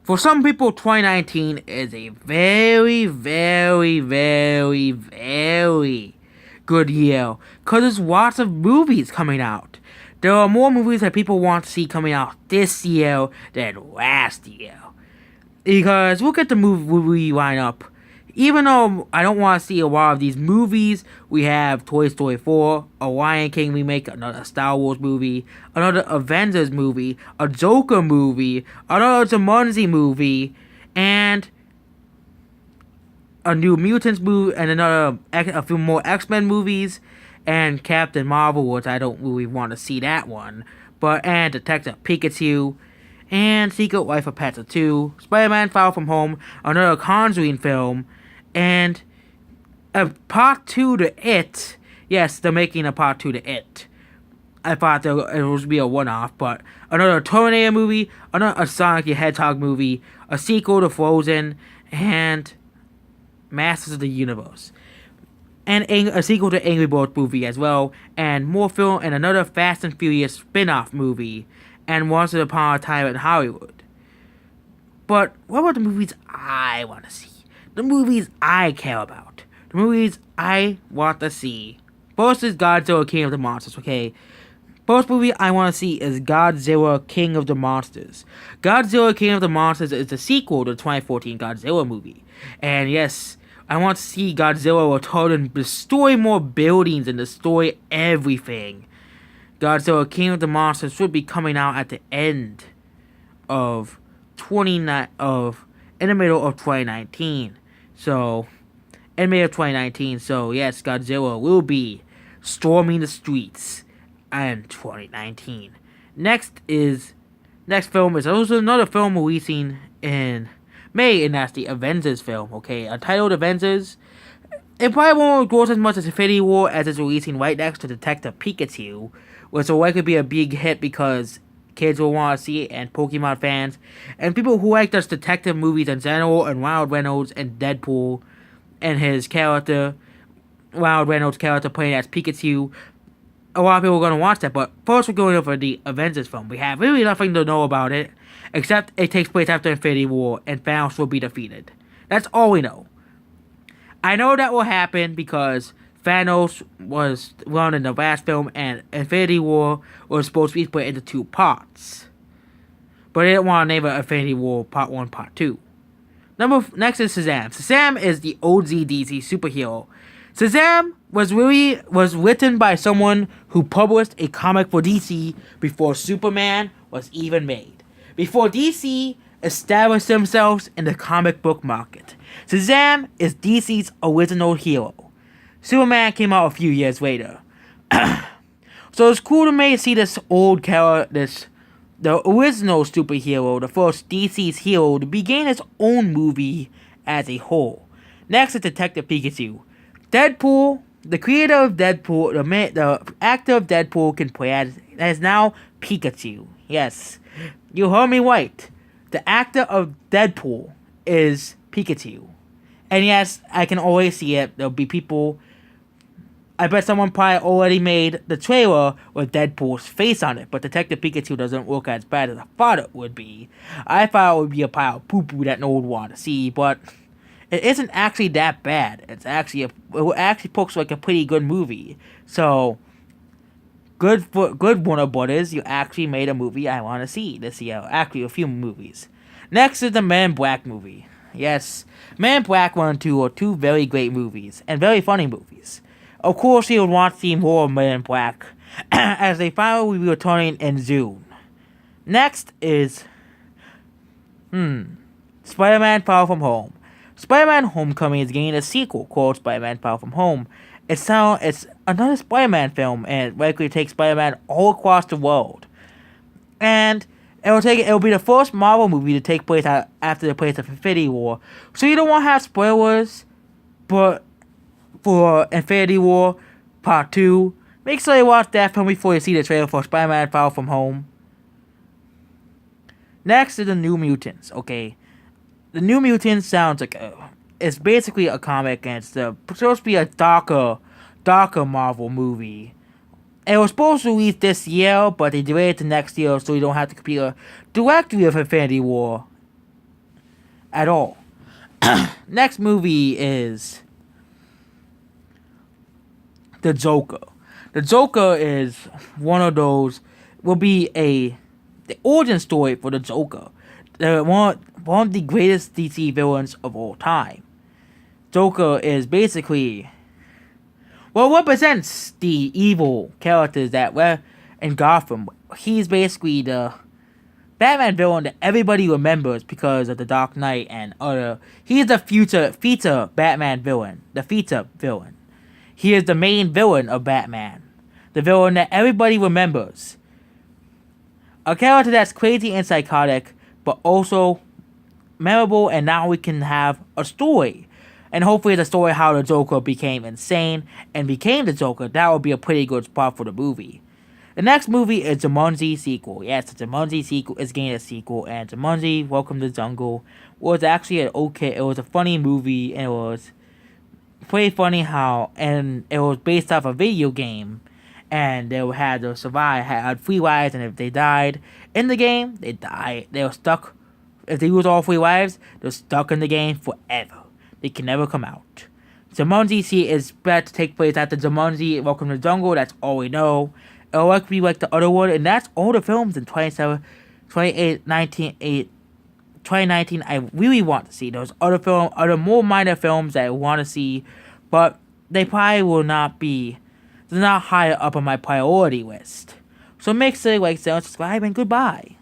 For some people, 2019 is a very, very, very, very good year because there's lots of movies coming out. There are more movies that people want to see coming out this year than last year. Because look at the movie lineup. Even though I don't want to see a lot of these movies, we have Toy Story 4, a Lion King remake, another Star Wars movie, another Avengers movie, a Joker movie, another Jumanji movie, and a New Mutants movie, and a few more X-Men movies, and Captain Marvel, which I don't really want to see that one, and Detective Pikachu, and Secret Life of Pets 2, Spider-Man Far From Home, another Conjuring film, and a part 2 to It. Yes, they're making a part 2 to It. I thought it would be a one-off, but another Terminator movie, another Sonic the Hedgehog movie, a sequel to Frozen, and Masters of the Universe. And a sequel to Angry Birds movie as well, and more film, and another Fast and Furious spin-off movie, and Once Upon a Time in Hollywood. But what about the movies I want to see? The movies I care about. The movies I want to see. First is Godzilla King of the Monsters, okay? First movie I want to see is Godzilla King of the Monsters. Godzilla King of the Monsters is the sequel to the 2014 Godzilla movie. And yes, I want to see Godzilla return and destroy more buildings and destroy everything. Godzilla King of the Monsters should be coming out at the end of in the middle of 2019. So, in the middle of 2019. So, yes, Godzilla will be storming the streets in 2019. Next film is also another film releasing in May, and that's the Avengers film, okay? Titled Avengers. It probably won't gross as much as Infinity War as it's releasing right next to Detective Pikachu, which will likely be a big hit because kids will want to see it, and Pokemon fans, and people who like those detective movies in general, and Ryan Reynolds and Deadpool, and his character, Ryan Reynolds' character playing as Pikachu. A lot of people are going to watch that, but first we're going over the Avengers film. We have really nothing to know about it, except it takes place after Infinity War, and Thanos will be defeated. That's all we know. I know that will happen because Thanos was run in the last film, and Infinity War was supposed to be split into 2 parts. But they didn't want to name it Infinity War Part 1, Part 2. Next is Shazam. Shazam is the OG DC superhero. Shazam was written by someone who published a comic for DC before Superman was even made. Before DC established themselves in the comic book market. Shazam is DC's original hero. Superman came out a few years later. So it's cool to me to see this old character, the original superhero, the first DC's hero, to begin its own movie as a whole. Next is Detective Pikachu. Deadpool, the creator of Deadpool, the actor of Deadpool can play as now Pikachu. Yes, you heard me right. The actor of Deadpool is Pikachu. And yes, I can always see it. There'll be people. I bet someone probably already made the trailer with Deadpool's face on it, but Detective Pikachu doesn't look as bad as I thought it would be. I thought it would be a pile of poo-poo that no one would want to see, but it isn't actually that bad. It actually looks like a pretty good movie. So, good Warner Brothers, you actually made a movie I want to see this year. Actually, a few movies. Next is the Man in Black movie. Yes, Man in Black 1 and 2 are 2 very great movies, and very funny movies. Of course, you would want to see more of Man in Black, as they finally will be returning in June. Next is, Spider-Man Far From Home. Spider-Man Homecoming is getting a sequel called Spider-Man Far From Home. It's another Spider-Man film, and it likely takes Spider-Man all across the world. And it'll be the first Marvel movie to take place after the place of Infinity War. So you don't want to have spoilers, but for Infinity War Part 2, make sure you watch that film before you see the trailer for Spider-Man Far From Home. Next is the New Mutants, okay? The New Mutants sounds like it's basically a comic, and it's supposed to be a darker Marvel movie. It was supposed to release this year, but they delayed it to next year so you don't have to compete directly with Infinity War at all. Next movie is The Joker. The Joker is one of those, will be the origin story for the Joker. One of the greatest DC villains of all time. Joker is basically, well, represents the evil characters that were in Gotham. He's basically the Batman villain that everybody remembers because of the Dark Knight and other. He's the future Batman villain. The future villain. He is the main villain of Batman. The villain that everybody remembers. A character that's crazy and psychotic, but also memorable, and now we can have a story. And hopefully the story how the Joker became insane and became the Joker. That would be a pretty good spot for the movie. The next movie is Jumanji sequel. Yes, the Jumanji sequel is getting a sequel, and Jumanji Welcome to the Jungle was actually it was a funny movie, and it was pretty funny and it was based off a video game, and they had to survive, had 3 lives, and if they died in the game, they died. They were stuck. If they lose all 3 lives, they're stuck in the game forever. They can never come out. Jumanji is best to take place after Jumanji Welcome to the Jungle. That's all we know. It'll likely be like the other one, and that's all the films in 2019. I really want to see those other more minor films that I want to see, but they probably will not be. They're not higher up on my priority list. So make sure you like, subscribe, and goodbye.